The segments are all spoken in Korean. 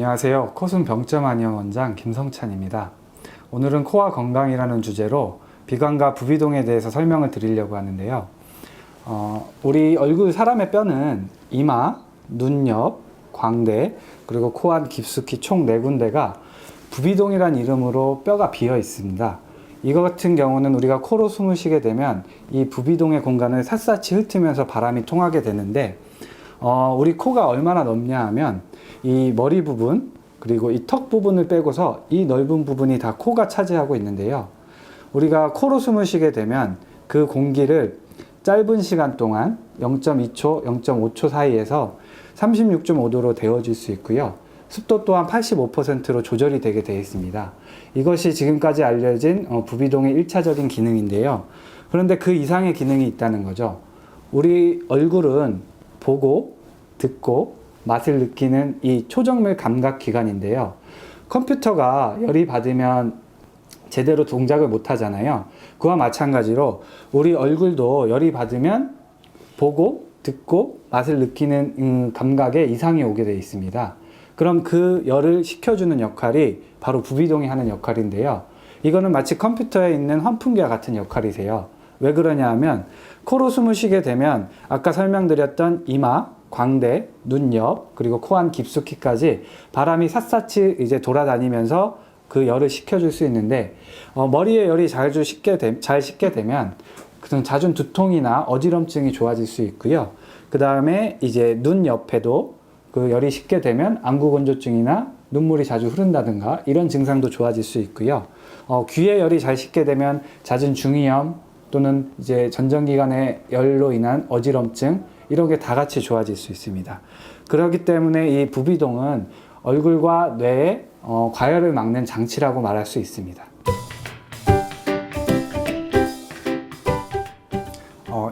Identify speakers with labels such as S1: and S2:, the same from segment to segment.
S1: 안녕하세요. 코순 병점 안녕 원장 김성찬입니다. 오늘은 코와 건강이라는 주제로 비관과 부비동에 대해서 설명을 드리려고 하는데요. 우리 얼굴 사람의 뼈는 이마, 눈 옆, 광대, 그리고 코 안 깊숙이 총 4군데가 부비동이란 이름으로 뼈가 비어 있습니다. 이거 같은 경우는 우리가 코로 숨을 쉬게 되면 이 부비동의 공간을 샅샅이 훑으면서 바람이 통하게 되는데 우리 코가 얼마나 넓냐 하면 이 머리 부분 그리고 이 턱 부분을 빼고서 이 넓은 부분이 다 코가 차지하고 있는데요. 우리가 코로 숨을 쉬게 되면 그 공기를 짧은 시간 동안 0.2초, 0.5초 사이에서 36.5도로 데워줄 수 있고요. 습도 또한 85%로 조절이 되게 되어 있습니다. 이것이 지금까지 알려진 부비동의 1차적인 기능인데요. 그런데 그 이상의 기능이 있다는 거죠. 우리 얼굴은 보고, 듣고, 맛을 느끼는 이 초정밀 감각 기관인데요. 컴퓨터가 열이 받으면 제대로 동작을 못 하잖아요. 그와 마찬가지로 우리 얼굴도 열이 받으면 보고, 듣고, 맛을 느끼는 감각에 이상이 오게 되어 있습니다. 그럼 그 열을 식혀주는 역할이 바로 부비동이 하는 역할인데요. 이거는 마치 컴퓨터에 있는 환풍기와 같은 역할이세요. 왜 그러냐 하면 코로 숨을 쉬게 되면 아까 설명드렸던 이마, 광대, 눈 옆, 그리고 코 안 깊숙이까지 바람이 샅샅이 이제 돌아다니면서 그 열을 식혀줄 수 있는데 머리에 열이 잘 식게 되면 잦은 두통이나 어지럼증이 좋아질 수 있고요. 그 다음에 이제 눈 옆에도 그 열이 식게 되면 안구건조증이나 눈물이 자주 흐른다든가 이런 증상도 좋아질 수 있고요. 귀에 열이 잘 식게 되면 잦은 중이염 또는 이제 전정기관의 열로 인한 어지럼증 이런 게 다 같이 좋아질 수 있습니다. 그렇기 때문에 이 부비동은 얼굴과 뇌의 과열을 막는 장치라고 말할 수 있습니다.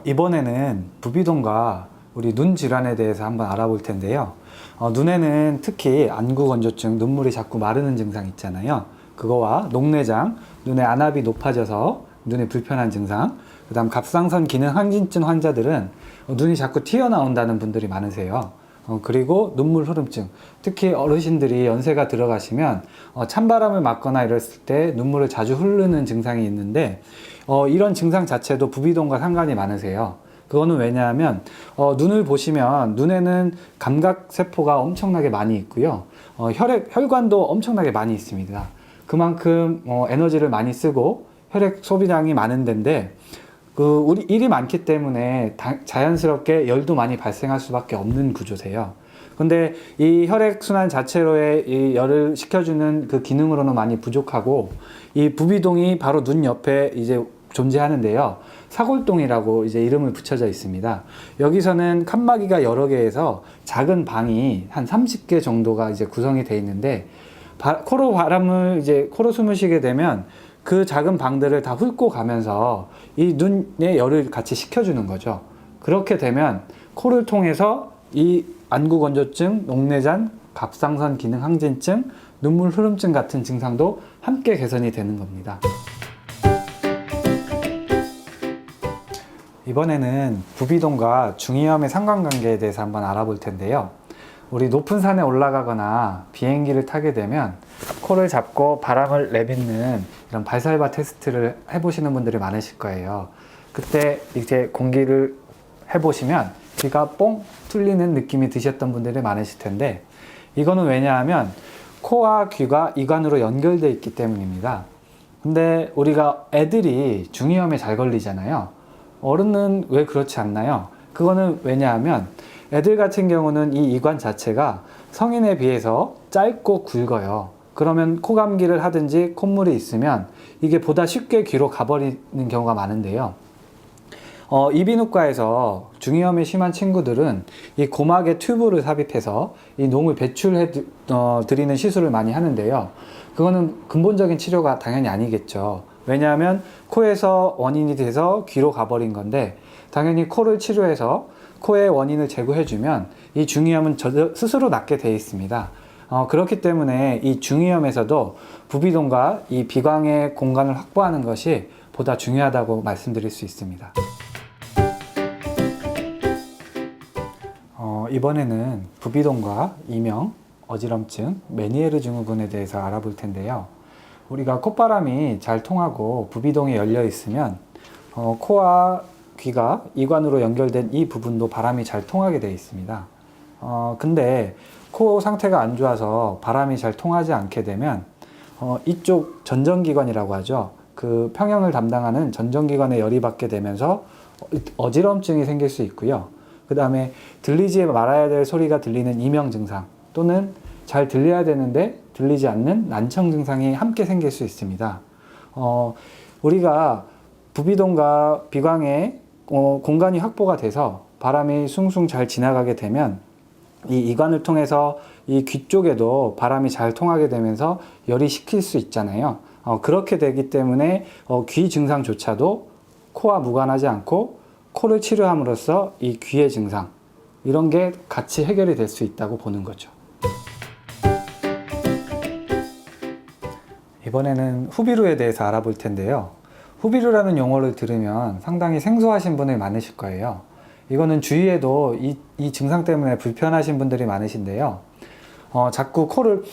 S1: 이번에는 부비동과 우리 눈 질환에 대해서 한번 알아볼 텐데요. 눈에는 특히 안구건조증, 눈물이 자꾸 마르는 증상 있잖아요. 그거와 녹내장, 눈의 안압이 높아져서 눈에 불편한 증상, 그 다음 갑상선 기능 항진증 환자들은 눈이 자꾸 튀어나온다는 분들이 많으세요. 그리고 눈물 흐름증, 특히 어르신들이 연세가 들어가시면 찬바람을 맞거나 이랬을 때 눈물을 자주 흐르는 증상이 있는데 이런 증상 자체도 부비동과 상관이 많으세요. 그거는 왜냐하면 눈을 보시면 눈에는 감각세포가 엄청나게 많이 있고요. 혈관도 엄청나게 많이 있습니다. 그만큼 에너지를 많이 쓰고 혈액 소비량이 많은 데인데 우리 일이 많기 때문에 자연스럽게 열도 많이 발생할 수밖에 없는 구조세요. 근데 이 혈액순환 자체로의 이 열을 식혀주는 그 기능으로는 많이 부족하고 이 부비동이 바로 눈 옆에 이제 존재하는데요. 사골동이라고 이제 이름을 붙여져 있습니다. 여기서는 칸막이가 여러 개에서 작은 방이 한 30개 정도가 이제 구성이 되어 있는데 코로 숨을 쉬게 되면 그 작은 방들을 다 훑고 가면서 이 눈의 열을 같이 식혀주는 거죠. 그렇게 되면 코를 통해서 이 안구건조증, 녹내장, 갑상선 기능 항진증, 눈물 흐름증 같은 증상도 함께 개선이 되는 겁니다. 이번에는 부비동과 중이염의 상관관계에 대해서 한번 알아볼 텐데요. 우리 높은 산에 올라가거나 비행기를 타게 되면 코를 잡고 바람을 내뱉는 이런 발살바 테스트를 해보시는 분들이 많으실 거예요. 그때 이제 공기를 해보시면 귀가 뽕 뚫리는 느낌이 드셨던 분들이 많으실 텐데 이거는 왜냐하면 코와 귀가 이관으로 연결되어 있기 때문입니다. 근데 우리가 애들이 중이염에 잘 걸리잖아요. 어른은 왜 그렇지 않나요? 그거는 왜냐하면 애들 같은 경우는 이 이관 자체가 성인에 비해서 짧고 굵어요. 그러면 코감기를 하든지 콧물이 있으면 이게 보다 쉽게 귀로 가버리는 경우가 많은데요. 이비인후과에서 중이염이 심한 친구들은 이 고막에 튜브를 삽입해서 이 놈을 배출해 드리는 시술을 많이 하는데요. 그거는 근본적인 치료가 당연히 아니겠죠. 왜냐하면 코에서 원인이 돼서 귀로 가버린 건데 당연히 코를 치료해서 코의 원인을 제거해주면 이 중이염은 스스로 낫게 되어 있습니다. 그렇기 때문에 이 중이염에서도 부비동과 이 비광의 공간을 확보하는 것이 보다 중요하다고 말씀드릴 수 있습니다. 이번에는 부비동과 이명, 어지럼증, 메니에르 증후군에 대해서 알아볼 텐데요. 우리가 콧바람이 잘 통하고 부비동이 열려 있으면 코와 귀가 이관으로 연결된 이 부분도 바람이 잘 통하게 되어 있습니다. 근데 코 상태가 안 좋아서 바람이 잘 통하지 않게 되면 이쪽 전정기관이라고 하죠. 그 평형을 담당하는 전정기관에 열이 받게 되면서 어지럼증이 생길 수 있고요. 그 다음에 들리지 말아야 될 소리가 들리는 이명 증상, 또는 잘 들려야 되는데 들리지 않는 난청 증상이 함께 생길 수 있습니다. 우리가 부비동과 비광의 공간이 확보가 돼서 바람이 숭숭 잘 지나가게 되면 이 이관을 통해서 이 귀 쪽에도 바람이 잘 통하게 되면서 열이 식힐 수 있잖아요. 그렇게 되기 때문에 귀 증상조차도 코와 무관하지 않고 코를 치료함으로써 이 귀의 증상, 이런 게 같이 해결이 될 수 있다고 보는 거죠. 이번에는 후비루에 대해서 알아볼 텐데요. 후비루라는 용어를 들으면 상당히 생소하신 분이 많으실 거예요. 이거는 주위에도 이 증상 때문에 불편하신 분들이 많으신데요. 자꾸 코를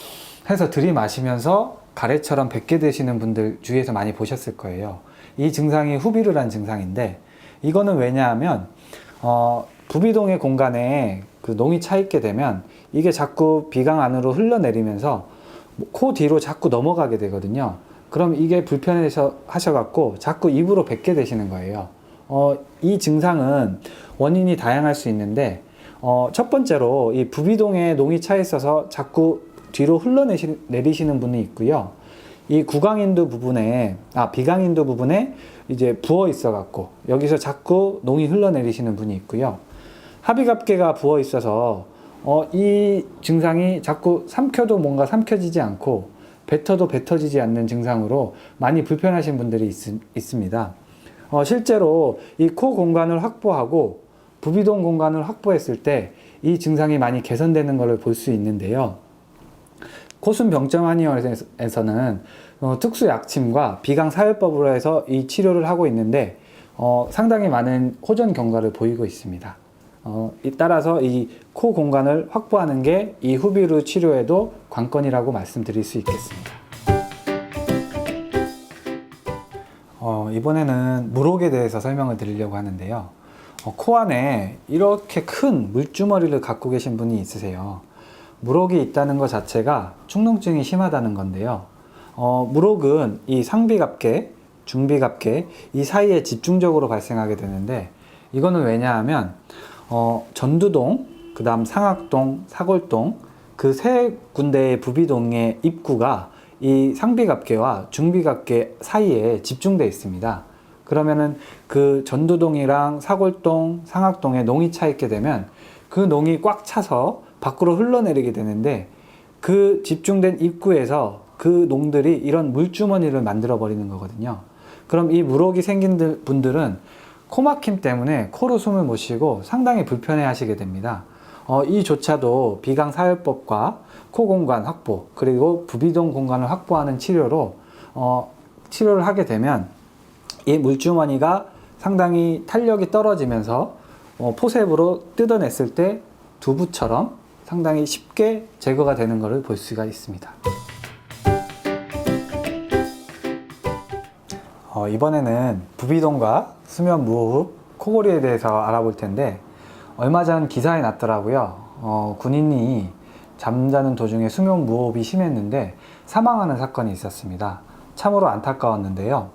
S1: 해서 들이마시면서 가래처럼 뱉게 되시는 분들 주위에서 많이 보셨을 거예요. 이 증상이 후비루라는 증상인데, 이거는 왜냐하면 부비동의 공간에 그 농이 차 있게 되면 이게 자꾸 비강 안으로 흘러내리면서 코 뒤로 자꾸 넘어가게 되거든요. 그럼 이게 불편해서 하셔갖고 자꾸 입으로 뱉게 되시는 거예요. 이 증상은 원인이 다양할 수 있는데, 첫 번째로 이 부비동에 농이 차 있어서 자꾸 뒤로 흘러내리시는 분이 있고요. 이 구강인두 부분에, 비강인두 부분에 이제 부어 있어갖고 여기서 자꾸 농이 흘러내리시는 분이 있고요. 하비갑계가 부어 있어서 이 증상이 자꾸 삼켜도 뭔가 삼켜지지 않고 뱉어도 뱉어지지 않는 증상으로 많이 불편하신 분들이 있습니다. 실제로 이 코 공간을 확보하고 부비동 공간을 확보했을 때 이 증상이 많이 개선되는 것을 볼 수 있는데요. 코순병점 한의원에서는 특수 약침과 비강 사혈법으로 해서 이 치료를 하고 있는데 상당히 많은 호전 경과를 보이고 있습니다. 따라서 이 코 공간을 확보하는 게 이 후비루 치료에도 관건이라고 말씀드릴 수 있겠습니다. 이번에는 물혹에 대해서 설명을 드리려고 하는데요. 코 안에 이렇게 큰 물주머리를 갖고 계신 분이 있으세요. 물혹이 있다는 것 자체가 축농증이 심하다는 건데요. 물혹은 이 상비갑계, 중비갑계 이 사이에 집중적으로 발생하게 되는데, 이거는 왜냐하면 전두동, 그 다음 상악동, 사골동, 그 세 군데의 부비동의 입구가 이 상비갑계와 중비갑계 사이에 집중되어 있습니다. 그러면은 그 전두동이랑 사골동, 상악동에 농이 차 있게 되면 그 농이 꽉 차서 밖으로 흘러내리게 되는데, 그 집중된 입구에서 그 농들이 이런 물주머니를 만들어 버리는 거거든요. 그럼 이 물혹이 생긴 분들은 코막힘 때문에 코로 숨을 못 쉬고 상당히 불편해 하시게 됩니다. 이조차도 비강 사혈법과 코 공간 확보, 그리고 부비동 공간을 확보하는 치료로 치료를 하게 되면 이 물주머니가 상당히 탄력이 떨어지면서 포셉으로 뜯어냈을 때 두부처럼 상당히 쉽게 제거가 되는 것을 볼 수가 있습니다. 이번에는 부비동과 수면 무호흡, 코골이에 대해서 알아볼 텐데, 얼마 전 기사에 났더라고요. 군인이 잠자는 도중에 수면 무호흡이 심했는데 사망하는 사건이 있었습니다. 참으로 안타까웠는데요.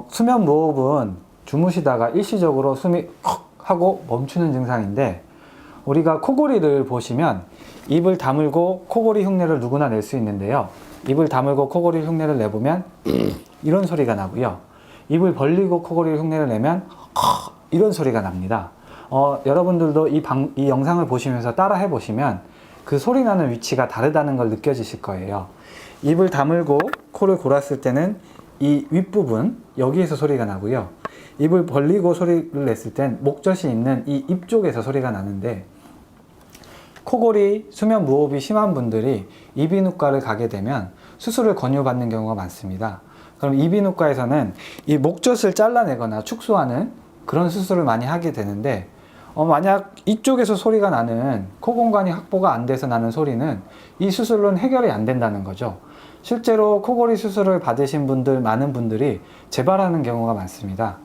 S1: 수면 무호흡은 주무시다가 일시적으로 숨이 헉 하고 멈추는 증상인데, 우리가 코골이를 보시면 입을 다물고 코골이 흉내를 누구나 낼 수 있는데요. 입을 다물고 코골이 흉내를 내보면 이런 소리가 나고요. 입을 벌리고 코골이 흉내를 내면 이런 소리가 납니다. 여러분들도 이 영상을 보시면서 따라 해보시면 그 소리 나는 위치가 다르다는 걸 느껴지실 거예요. 입을 다물고 코를 골았을 때는 이 윗부분, 여기에서 소리가 나고요. 입을 벌리고 소리를 냈을 땐 목젖이 있는 이 입 쪽에서 소리가 나는데, 코골이, 수면 무호흡이 심한 분들이 이비인후과를 가게 되면 수술을 권유받는 경우가 많습니다. 그럼 이비인후과에서는 이 목젖을 잘라내거나 축소하는 그런 수술을 많이 하게 되는데, 만약 이쪽에서 소리가 나는 코 공간이 확보가 안 돼서 나는 소리는 이 수술로는 해결이 안 된다는 거죠. 실제로 코골이 수술을 받으신 분들, 많은 분들이 재발하는 경우가 많습니다.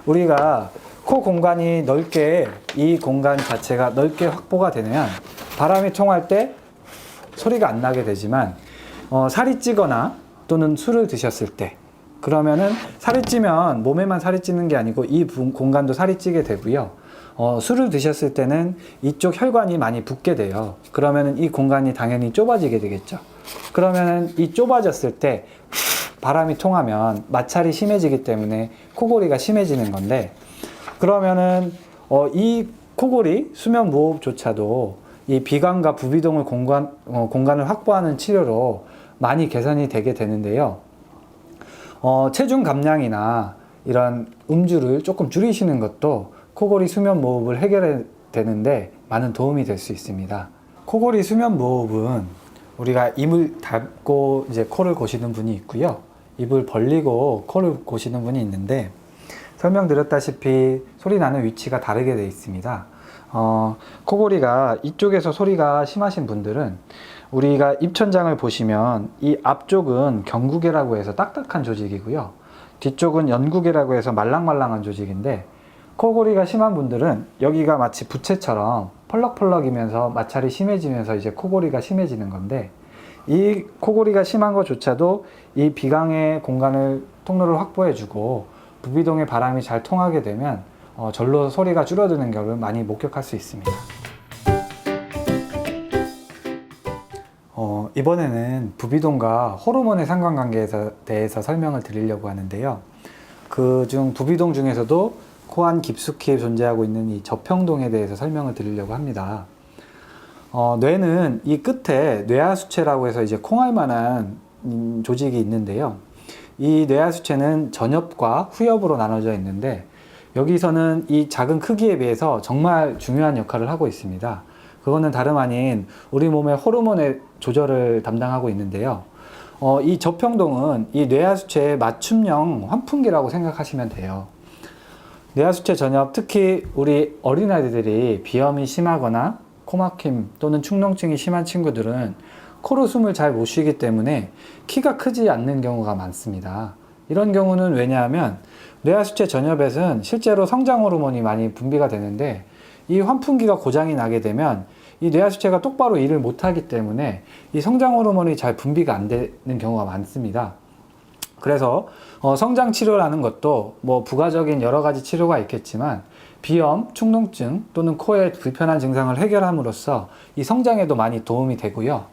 S1: 우리가 코 공간이 넓게, 이 공간 자체가 넓게 확보가 되면 바람이 통할 때 소리가 안 나게 되지만, 살이 찌거나 또는 술을 드셨을 때, 그러면은 살이 찌면 몸에만 살이 찌는 게 아니고 이 공간도 살이 찌게 되고요. 술을 드셨을 때는 이쪽 혈관이 많이 붓게 돼요. 그러면은 이 공간이 당연히 좁아지게 되겠죠. 그러면은 이 좁아졌을 때 바람이 통하면 마찰이 심해지기 때문에 코골이가 심해지는 건데, 그러면은 이 코골이 수면 무호흡조차도 이 비강과 부비동을 공간을 확보하는 치료로 많이 개선이 되게 되는데요. 체중 감량이나 이런 음주를 조금 줄이시는 것도 코골이 수면 무호흡을 해결해 되는데 많은 도움이 될 수 있습니다. 코골이 수면 무호흡은 우리가 입을 닫고 이제 코를 고시는 분이 있고요. 입을 벌리고 코를 고시는 분이 있는데, 설명드렸다시피 소리 나는 위치가 다르게 되어 있습니다. 코골이가 이쪽에서 소리가 심하신 분들은 우리가 입천장을 보시면 이 앞쪽은 경구개라고 해서 딱딱한 조직이고요. 뒤쪽은 연구개라고 해서 말랑말랑한 조직인데, 코골이가 심한 분들은 여기가 마치 부채처럼 펄럭펄럭이면서 마찰이 심해지면서 이제 코골이가 심해지는 건데, 이 코골이가 심한 것조차도 이 비강의 공간을 통로를 확보해주고 부비동의 바람이 잘 통하게 되면 절로 소리가 줄어드는 경우를 많이 목격할 수 있습니다. 이번에는 부비동과 호르몬의 상관관계에 대해서 설명을 드리려고 하는데요. 그중 부비동 중에서도 코 안 깊숙이 존재하고 있는 이 저평동에 대해서 설명을 드리려고 합니다. 뇌는 이 끝에 뇌하수체라고 해서 이제 콩알만한 조직이 있는데요. 이 뇌하수체는 전엽과 후엽으로 나눠져 있는데, 여기서는 이 작은 크기에 비해서 정말 중요한 역할을 하고 있습니다. 그거는 다름 아닌 우리 몸의 호르몬의 조절을 담당하고 있는데요. 이 저평동은 이 뇌하수체의 맞춤형 환풍기라고 생각하시면 돼요. 뇌하수체 전엽, 특히 우리 어린아이들이 비염이 심하거나 코막힘 또는 축농증이 심한 친구들은 코로 숨을 잘 못 쉬기 때문에 키가 크지 않는 경우가 많습니다. 이런 경우는 왜냐하면 뇌하수체 전엽에는 실제로 성장 호르몬이 많이 분비가 되는데, 이 환풍기가 고장이 나게 되면 이 뇌하수체가 똑바로 일을 못하기 때문에 이 성장 호르몬이 잘 분비가 안 되는 경우가 많습니다. 그래서 성장 치료라는 것도 뭐 부가적인 여러 가지 치료가 있겠지만, 비염, 축농증 또는 코의 불편한 증상을 해결함으로써 이 성장에도 많이 도움이 되고요.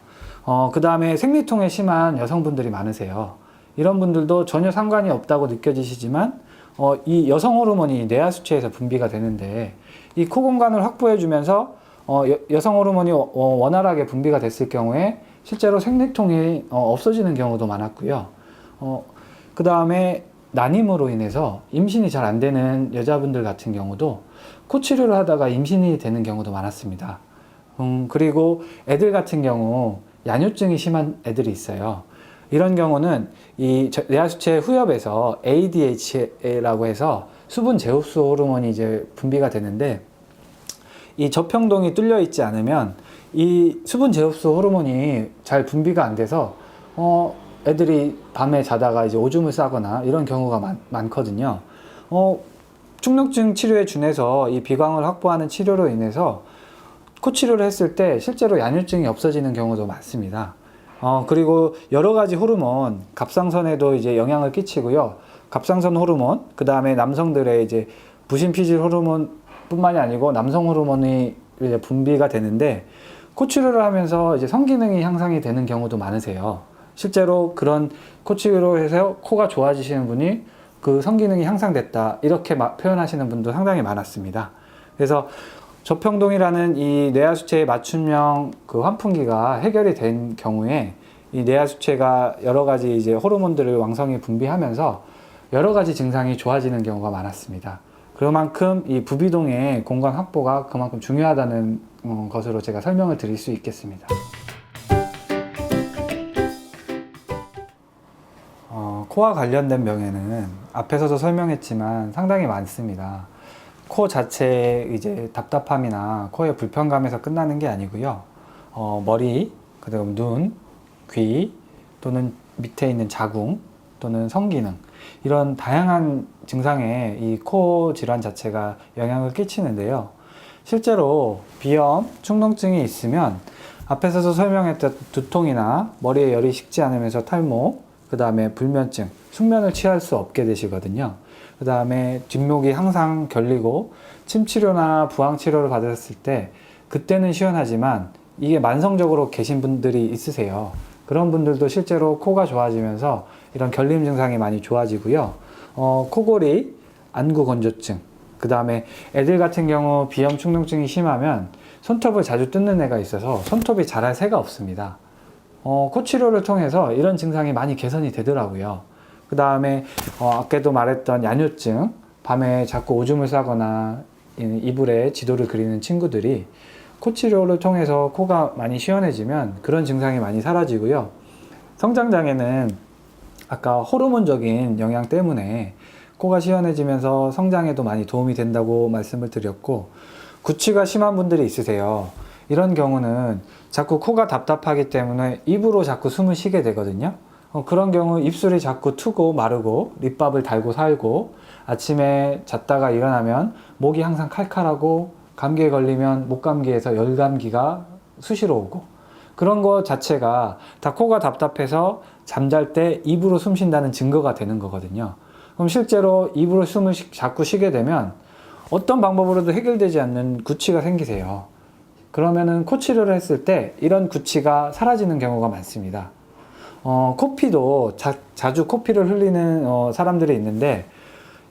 S1: 그 다음에 생리통에 심한 여성분들이 많으세요. 이런 분들도 전혀 상관이 없다고 느껴지시지만 이 여성 호르몬이 뇌하수체에서 분비가 되는데, 이 코 공간을 확보해 주면서 여성 호르몬이 원활하게 분비가 됐을 경우에 실제로 생리통이 없어지는 경우도 많았고요. 그 다음에 난임으로 인해서 임신이 잘 안 되는 여자분들 같은 경우도 코 치료를 하다가 임신이 되는 경우도 많았습니다. 그리고 애들 같은 경우 야뇨증이 심한 애들이 있어요. 이런 경우는 이 뇌하수체 후엽에서 ADH라고 해서 수분 제흡수 호르몬이 이제 분비가 되는데, 이 저평동이 뚫려 있지 않으면 이 수분 제흡수 호르몬이 잘 분비가 안 돼서 애들이 밤에 자다가 이제 오줌을 싸거나 이런 경우가 많거든요. 축농증 치료에 준해서 이 비강을 확보하는 치료로 인해서 코 치료를 했을 때 실제로 야뇨증이 없어지는 경우도 많습니다. 그리고 여러 가지 호르몬, 갑상선에도 이제 영향을 끼치고요. 갑상선 호르몬, 그 다음에 남성들의 이제 부신 피질 호르몬 뿐만이 아니고 남성 호르몬이 이제 분비가 되는데, 코 치료를 하면서 이제 성기능이 향상이 되는 경우도 많으세요. 실제로 그런 코 치료를 해서 코가 좋아지시는 분이 그 성기능이 향상됐다, 이렇게 표현하시는 분도 상당히 많았습니다. 그래서 저평동이라는 이 뇌하수체의 맞춤형 그 환풍기가 해결이 된 경우에 이 뇌하수체가 여러 가지 이제 호르몬들을 왕성히 분비하면서 여러 가지 증상이 좋아지는 경우가 많았습니다. 그만큼 이 부비동의 공간 확보가 그만큼 중요하다는 것으로 제가 설명을 드릴 수 있겠습니다. 코와 관련된 병에는 앞에서도 설명했지만 상당히 많습니다. 코 자체의 이제 답답함이나 코의 불편감에서 끝나는 게 아니고요. 머리, 그다음 눈, 귀, 또는 밑에 있는 자궁, 또는 성기능, 이런 다양한 증상에 이 코 질환 자체가 영향을 끼치는데요. 실제로 비염, 축농증이 있으면 앞에서도 설명했던 두통이나 머리에 열이 식지 않으면서 탈모, 그 다음에 불면증, 숙면을 취할 수 없게 되시거든요. 그 다음에 뒷목이 항상 결리고 침 치료나 부항 치료를 받았을 때 그때는 시원하지만 이게 만성적으로 계신 분들이 있으세요. 그런 분들도 실제로 코가 좋아지면서 이런 결림 증상이 많이 좋아지고요. 코골이, 안구 건조증, 그 다음에 애들 같은 경우 비염 축농증이 심하면 손톱을 자주 뜯는 애가 있어서 손톱이 자랄 새가 없습니다. 코 치료를 통해서 이런 증상이 많이 개선이 되더라고요. 그 다음에 아까도 말했던 야뇨증, 밤에 자꾸 오줌을 싸거나 이불에 지도를 그리는 친구들이 코 치료를 통해서 코가 많이 시원해지면 그런 증상이 많이 사라지고요. 성장장애는 아까 호르몬적인 영향 때문에 코가 시원해지면서 성장에도 많이 도움이 된다고 말씀을 드렸고, 구취가 심한 분들이 있으세요. 이런 경우는 자꾸 코가 답답하기 때문에 입으로 자꾸 숨을 쉬게 되거든요. 그런 경우 입술이 자꾸 트고 마르고 립밥을 달고 살고, 아침에 잤다가 일어나면 목이 항상 칼칼하고, 감기에 걸리면 목감기에서 열감기가 수시로 오고, 그런 것 자체가 다 코가 답답해서 잠잘 때 입으로 숨 쉰다는 증거가 되는 거거든요. 그럼 실제로 입으로 숨을 자꾸 쉬게 되면 어떤 방법으로도 해결되지 않는 구취가 생기세요. 그러면은 코 치료를 했을 때 이런 구취가 사라지는 경우가 많습니다. 코피도 자주 코피를 흘리는 사람들이 있는데,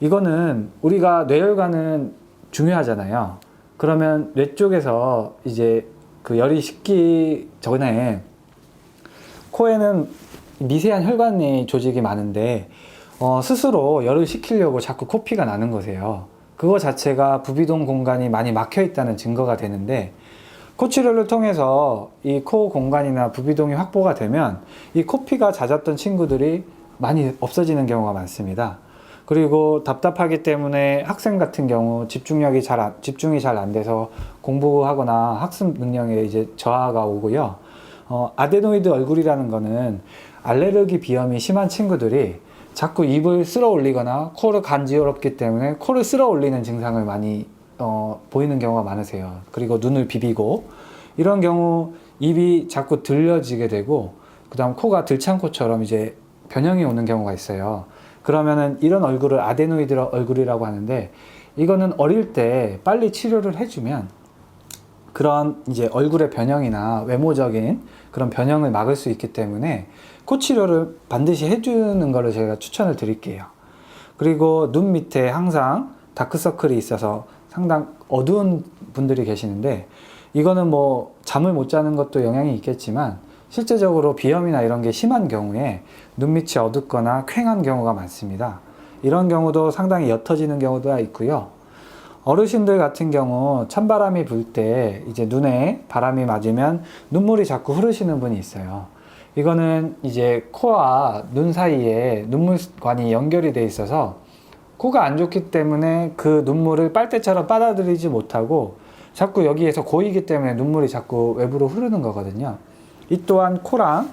S1: 이거는 우리가 뇌혈관은 중요하잖아요. 그러면 뇌 쪽에서 이제 그 열이 식기 전에 코에는 미세한 혈관이 조직이 많은데 스스로 열을 식히려고 자꾸 코피가 나는 거세요. 그거 자체가 부비동 공간이 많이 막혀 있다는 증거가 되는데, 코 치료를 통해서 이 코 공간이나 부비동이 확보가 되면 이 코피가 잦았던 친구들이 많이 없어지는 경우가 많습니다. 그리고 답답하기 때문에 학생 같은 경우 집중이 잘 안 돼서 공부하거나 학습 능력에 이제 저하가 오고요. 아데노이드 얼굴이라는 거는 알레르기 비염이 심한 친구들이 자꾸 입을 쓸어 올리거나 코를 간지럽기 때문에 코를 쓸어 올리는 증상을 많이 보이는 경우가 많으세요. 그리고 눈을 비비고, 이런 경우 입이 자꾸 들려지게 되고, 그 다음 코가 들창코처럼 이제 변형이 오는 경우가 있어요. 그러면은 이런 얼굴을 아데노이드 얼굴이라고 하는데, 이거는 어릴 때 빨리 치료를 해주면 그런 이제 얼굴의 변형이나 외모적인 그런 변형을 막을 수 있기 때문에 코 치료를 반드시 해주는 거를 제가 추천을 드릴게요. 그리고 눈 밑에 항상 다크서클이 있어서 상당 어두운 분들이 계시는데, 이거는 뭐 잠을 못 자는 것도 영향이 있겠지만 실제적으로 비염이나 이런 게 심한 경우에 눈밑이 어둡거나 퀭한 경우가 많습니다. 이런 경우도 상당히 옅어지는 경우도 있고요. 어르신들 같은 경우 찬바람이 불 때 이제 눈에 바람이 맞으면 눈물이 자꾸 흐르시는 분이 있어요. 이거는 이제 코와 눈 사이에 눈물관이 연결이 돼 있어서 코가 안 좋기 때문에 그 눈물을 빨대처럼 빨아들이지 못하고 자꾸 여기에서 고이기 때문에 눈물이 자꾸 외부로 흐르는 거거든요. 이 또한 코랑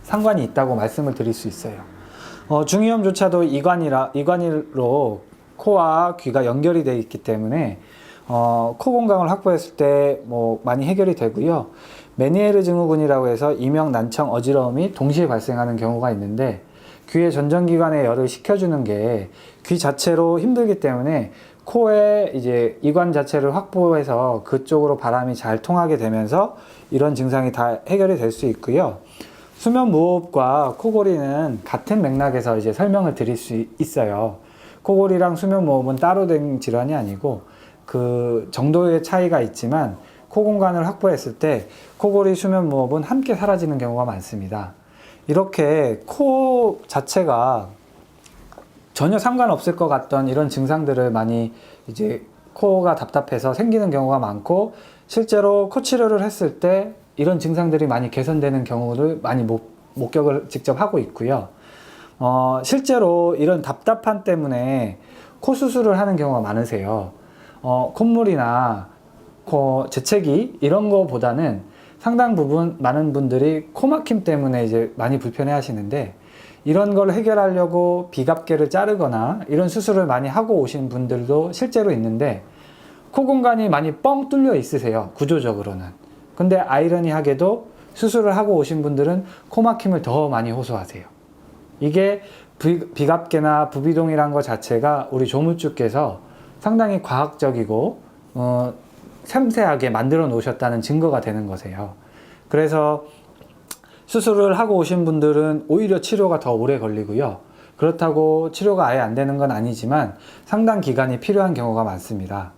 S1: 상관이 있다고 말씀을 드릴 수 있어요. 중이염조차도 이관이로 코와 귀가 연결이 되어 있기 때문에 코 건강을 확보했을 때 뭐 많이 해결이 되고요. 메니에르 증후군이라고 해서 이명, 난청, 어지러움이 동시에 발생하는 경우가 있는데, 귀의 전정기관에 열을 식혀주는 게 귀 자체로 힘들기 때문에 코에 이제 이관 자체를 확보해서 그쪽으로 바람이 잘 통하게 되면서 이런 증상이 다 해결이 될 수 있고요. 수면 무호흡과 코골이는 같은 맥락에서 이제 설명을 드릴 수 있어요. 코골이랑 수면 무호흡은 따로 된 질환이 아니고 그 정도의 차이가 있지만 코 공간을 확보했을 때 코골이, 수면 무호흡은 함께 사라지는 경우가 많습니다. 이렇게 코 자체가 전혀 상관없을 것 같던 이런 증상들을 많이 이제 코가 답답해서 생기는 경우가 많고, 실제로 코 치료를 했을 때 이런 증상들이 많이 개선되는 경우를 많이 목격을 직접 하고 있고요. 실제로 이런 답답함 때문에 코 수술을 하는 경우가 많으세요. 콧물이나 재채기 이런 거보다는 상당 부분 많은 분들이 코막힘 때문에 이제 많이 불편해 하시는데, 이런 걸 해결하려고 비갑개를 자르거나 이런 수술을 많이 하고 오신 분들도 실제로 있는데, 코 공간이 많이 뻥 뚫려 있으세요, 구조적으로는. 근데 아이러니하게도 수술을 하고 오신 분들은 코막힘을 더 많이 호소하세요. 이게 비갑개나 부비동이란 것 자체가 우리 조물주께서 상당히 과학적이고 섬세하게 만들어 놓으셨다는 증거가 되는 거세요. 그래서 수술을 하고 오신 분들은 오히려 치료가 더 오래 걸리고요. 그렇다고 치료가 아예 안 되는 건 아니지만 상당 기간이 필요한 경우가 많습니다.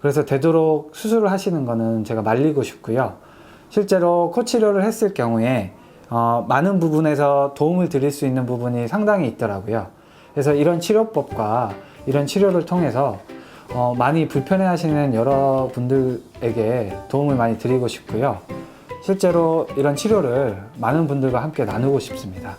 S1: 그래서 되도록 수술을 하시는 거는 제가 말리고 싶고요. 실제로 코 치료를 했을 경우에 많은 부분에서 도움을 드릴 수 있는 부분이 상당히 있더라고요. 그래서 이런 치료법과 이런 치료를 통해서 많이 불편해 하시는 여러분들에게 도움을 많이 드리고 싶고요. 실제로 이런 치료를 많은 분들과 함께 나누고 싶습니다.